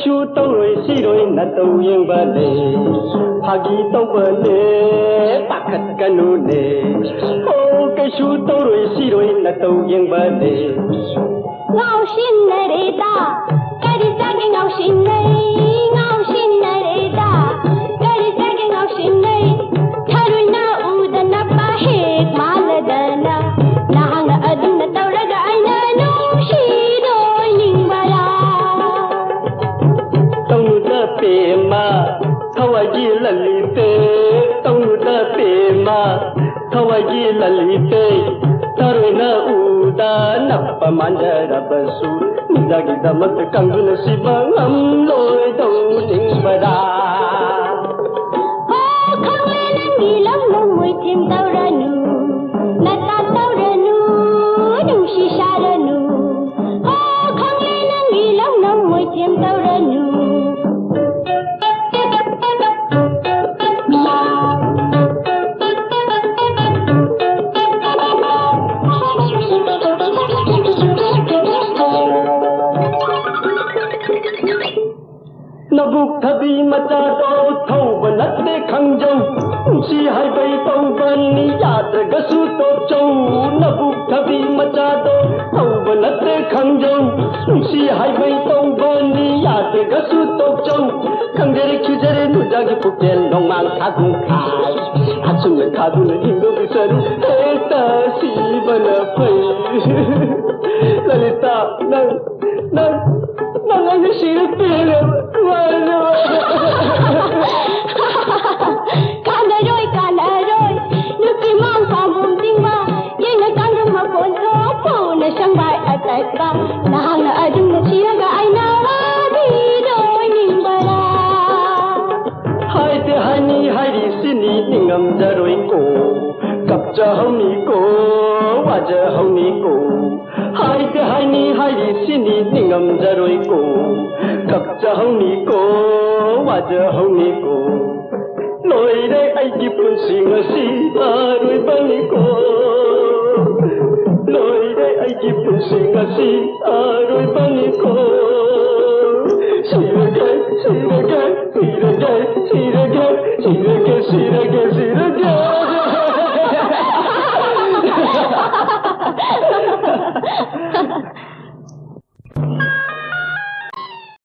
shu tau roi si roi na tau yang ba le phagi tau ba le pakat kanu le oh cái shu tau roi si roi na tau yang ba le ngao shin na re da kari sa ke ngao shin nei ngao shin na re da kari sa ke ngao shin nei tharui na u da na pa he mal da na na hang na adun na tau ra ga ai na no shi doi ning ba la tau nu da pe ma thawai ji la li te tau nu da pe ma thawai ji la li te tharui na u da na pa man da ra ba su Jagi damat kanggun si bangam loi tau ning bada. Oh khang le nang gi lam nong mui tim tau ranu, na ta tau ranu, nung si sa ranu. Oh khang le nang gi lam nong mui tim tau ranu. Nabuk thabi macha do thau banat de khang jau si hai bai tau ban ni yad ga su to chau nabuk thabi macha do thau banat de khang jau si hai bai tau ban ni yad ga su to chau khang jere khi jere nu jagi pukel long mang tha gung khai achung le kha du le hindu bisan eta si bana pai lalita nang ang sirap pera Kana roi nuki mang pa bum ting ba ye na kan rum ma pon so po na sang bai atai ba na hang na adum na chia ga ai na wa di doi ning ba la hai te hani hai ri sini ningam jaroi ko kap cha hau ni ko wa ja hau ni ko hai te hani hai ri sini ningam jaroi ko kap cha hau ni ko wa ja hau ni ko loi re ai ki pun sing si ta roi bang ni ko loi re ai ki pun sing si ta roi bang ni ko si re ga